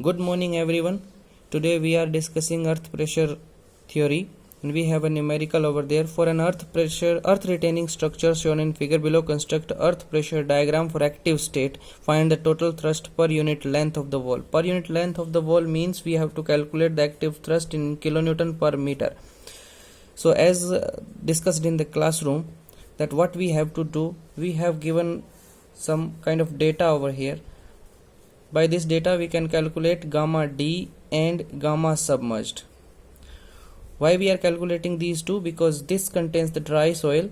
Good morning everyone. Today we are discussing earth pressure theory and we have a numerical over there. For an earth retaining structure shown in figure below, construct earth pressure diagram for active state. Find the total thrust per unit length of the wall. Per unit length of the wall means we have to calculate the active thrust in kilonewton per meter. So as discussed in the classroom, that what we have to do, we have given some kind of data over here. By this data we can calculate gamma D and gamma submerged. Why we are calculating these two? Because this contains the dry soil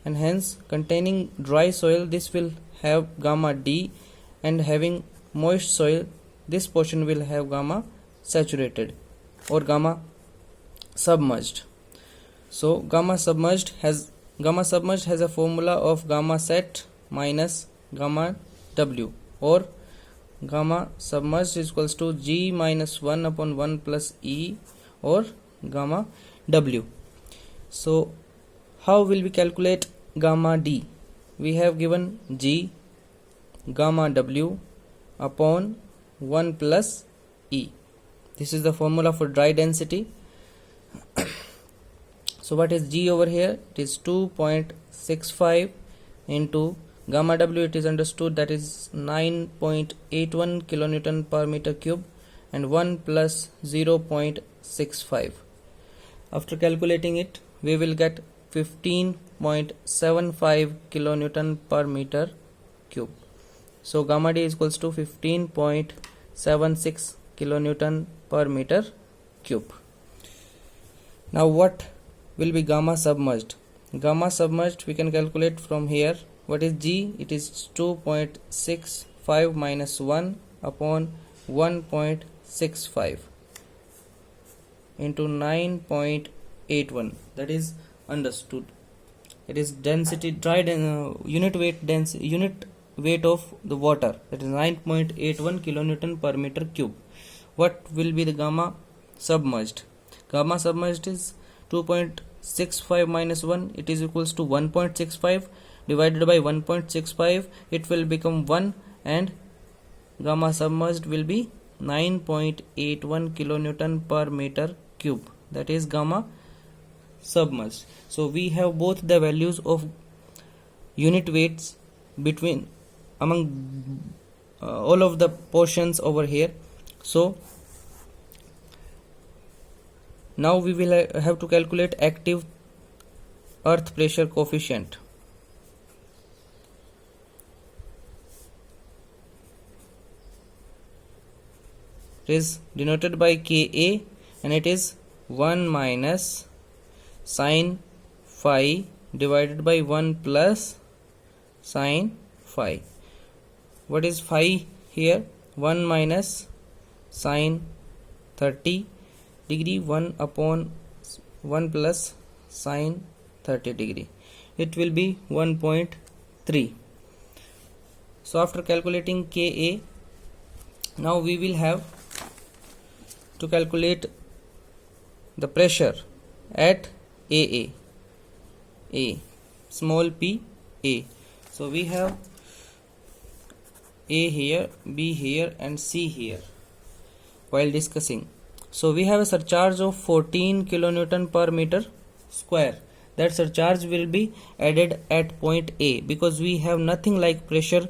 and hence containing dry soil this will have gamma D, and having moist soil this portion will have gamma saturated or gamma submerged. So gamma submerged has a formula of gamma sat minus gamma W, or gamma submerged is equals to G minus 1 upon 1 plus E or gamma W. So how will we calculate gamma D? We have given G gamma W upon 1 plus E. This is the formula for dry density. So what is G over here? It is 2.65 into gamma W, it is understood, that is 9.81 kilonewton per meter cube, and 1 plus 0.65. After calculating it, we will get 15.75 kilonewton per meter cube. So gamma D is equals to 15.76 kilonewton per meter cube. Now what will be gamma submerged? Gamma submerged we can calculate from here. What is G? It is 2.65 minus 1 upon 1.65 into 9.81. That is understood. It is density unit weight of the water. That is 9.81 kilonewton per meter cube. What will be the gamma submerged? Gamma submerged is 2.65 minus 1. It is equals to 1.65. Divided by 1.65, it will become 1, and gamma submerged will be 9.81 kilonewton per meter cube. That is gamma submerged. So we have both the values of unit weights among all of the portions over here. So now we will have to calculate active earth pressure coefficient. It is denoted by Ka, and it is 1 minus sine phi divided by 1 plus sine phi. What is phi here? 1 minus sine 30 degree, 1 upon 1 plus sine 30 degree. It will be 1.3. So after calculating Ka, now we will have to calculate the pressure at A, small p A. So we have A here, B here, and C here while discussing. So we have a surcharge of 14 kilonewton per meter square. That surcharge will be added at point A, because we have nothing like pressure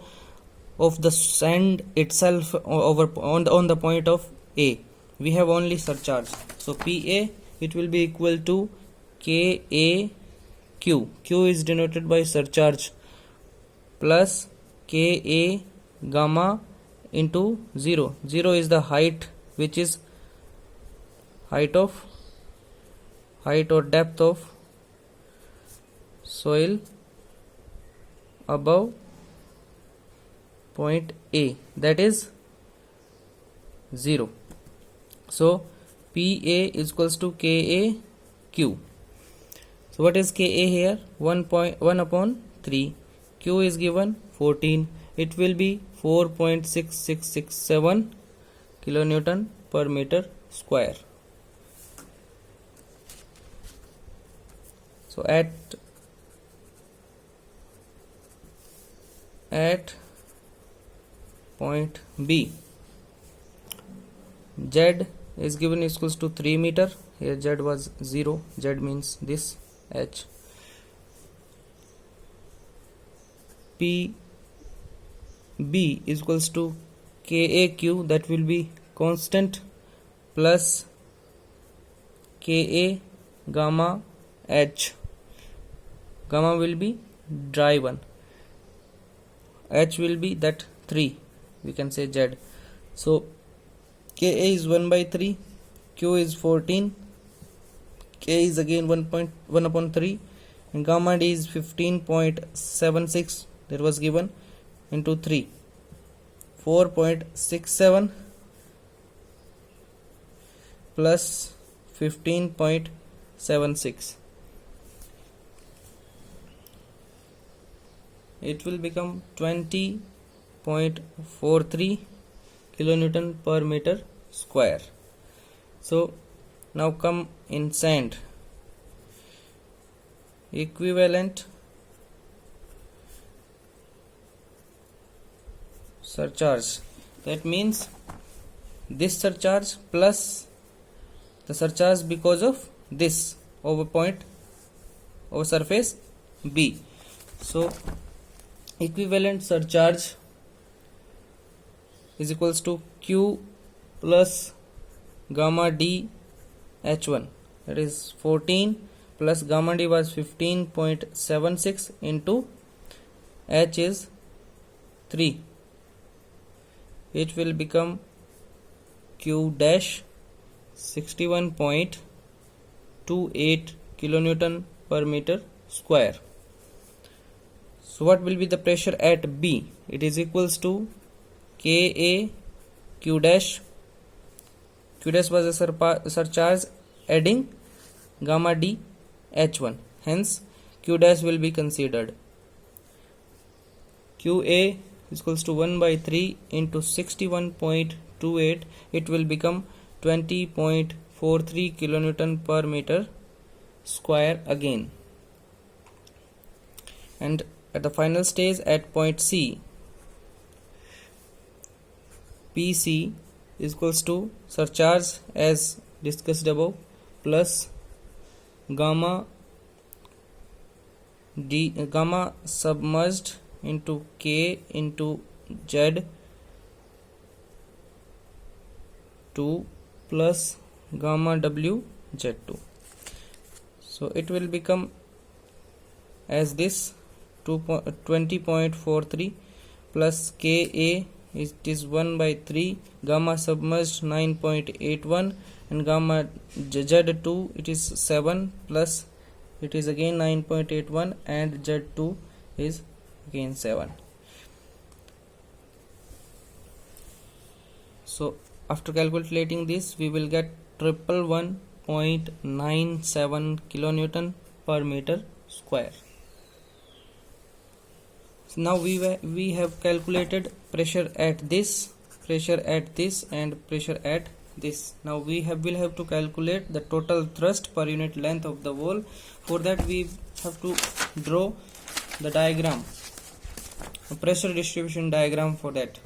of the sand itself on the point of A. We have only surcharge. So PA, it will be equal to KAQ. Q is denoted by surcharge plus KA gamma into 0. 0 is the height, which is height or depth of soil above point A, that is 0. So PA is equals to KAQ. So what is Ka here? 1 upon 3. Q is given 14. It will be 4.6667 kilonewton per meter square. So at point B, Z is given equals to 3 meter. Here Z was 0. Z means this H. PB is equals to KAQ, that will be constant, plus KA gamma H. Gamma will be dry one. H will be that 3. We can say Z. So Ka is 1 by 3, Q is 14, K is again 1 upon 3, and gamma D is 15.76, that was given, into 3, 4.67 plus 15.76. It will become 20.43 kilonewton per meter square. So now come in sand. Equivalent surcharge, that means this surcharge plus the surcharge because of this over surface B. So equivalent surcharge is equals to Q plus gamma D H1, that is 14 plus gamma D was 15.76 into H is 3. It will become Q dash 61.28 kilonewton per meter square. So what will be the pressure at B? It is equals to Ka Q dash. Q dash was a surcharge adding gamma D H1, hence Q dash will be considered. Qa is equals to 1 by 3 into 61.28. It will become 20.43 kilonewton per meter square again. And at the final stage at point C, PC is equals to surcharge as discussed above plus gamma submerged into K into Z2 plus gamma W Z2. So it will become as this 20.43 plus Ka, it is 1 by 3, gamma submerged 9.81, and gamma Z2 it is 7 plus it is again 9.81, and Z2 is again 7. So after calculating this, we will get 111.97 kilonewton per meter square. So now we have calculated pressure at this, pressure at this, and pressure at this. Now will have to calculate the total thrust per unit length of the wall. For that we have to draw the diagram, a pressure distribution diagram for that.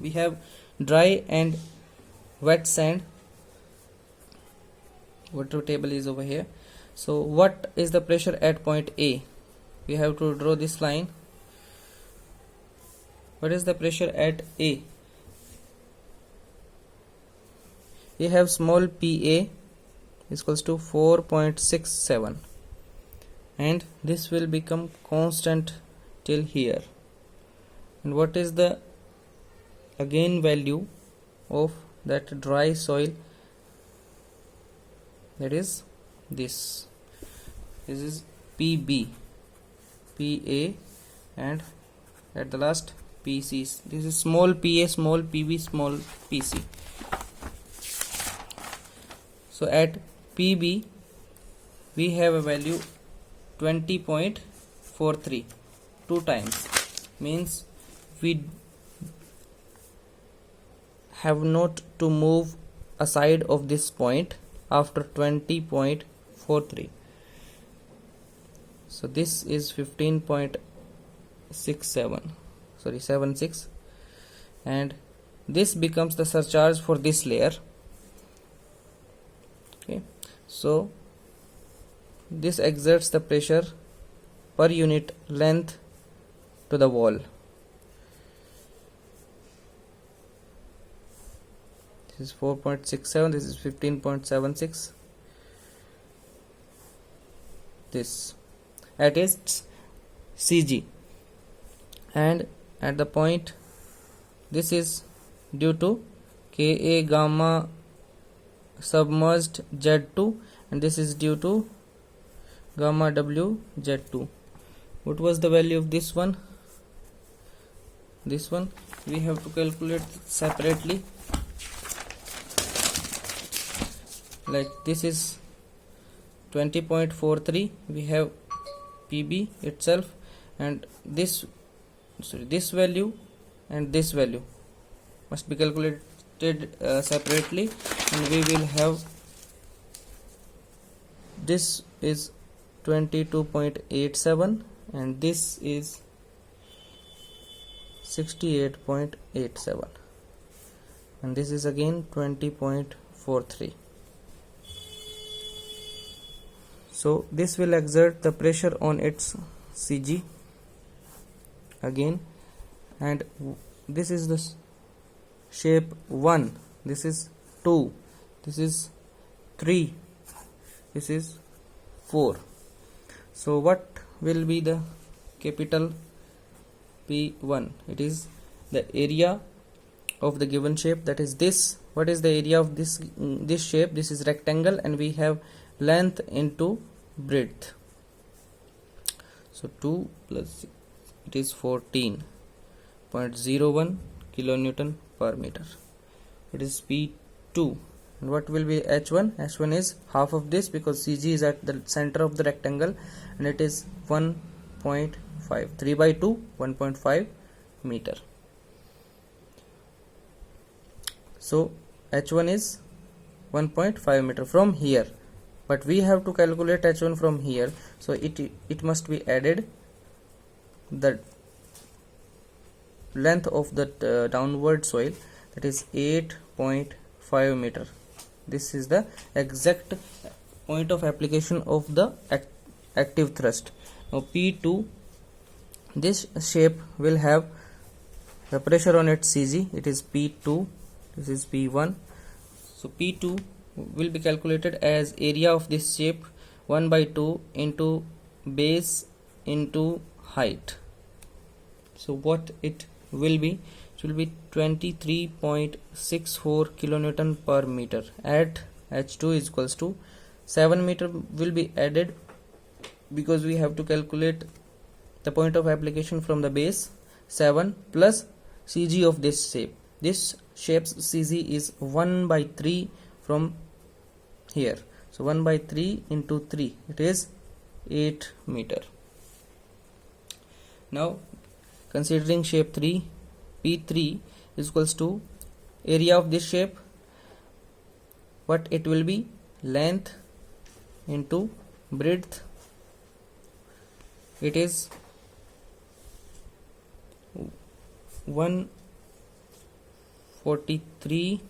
We have dry and wet sand. Water table is over here. So what is the pressure at point A? We have to draw this line. What is the pressure at A? We have small PA is equals to 4.67, and this will become constant till here. And what is the again value of that dry soil? That is this is PB, PA, and at the last PC. This is small PA, small PB, small PC. So at PB we have a value 20.43, 2 times, means we have not to move aside of this point after 20.43. So this is 15.76 76, and this becomes the surcharge for this layer. Okay, so this exerts the pressure per unit length to the wall. This is 4.67, this is 15.76, this at its CG, and at the point this is due to Ka gamma submerged Z2, and this is due to gamma W Z2. What was the value of this one? This one we have to calculate separately. Like this is 20.43, we have PB itself, and this value and this value must be calculated separately, and we will have this is 22.87 and this is 68.87, and this is again 20.43. So this will exert the pressure on its CG again, and this is the shape 1, this is 2, this is 3, this is 4. So what will be the capital P1? It is the area of the given shape, that is this. What is the area of this shape? This is rectangle, and we have length into breadth. So 2 plus it is 14.01 kilonewton per meter. It is P2. And what will be H1? H1 is half of this, because CG is at the center of the rectangle, and it is 1.5. 3 by 2, 1.5 meter. So H1 is 1.5 meter from here, but we have to calculate H1 from here, so it must be added the length of the downward soil, that is 8.5 meter. This is the exact point of application of the active thrust. Now P2, this shape will have the pressure on its CG, it is P2, this is P1. So P2 will be calculated as area of this shape 1 by 2 into base into height. So what it will be? It will be 23.64 kilonewton per meter. At H2 is equals to 7 meter will be added, because we have to calculate the point of application from the base, 7 plus CG of this shape. This shape's CG is 1 by 3 from here. So 1 by 3 into 3, it is 8 meter. Now considering shape 3, P3 is equals to area of this shape. What it will be? Length into breadth. It is 143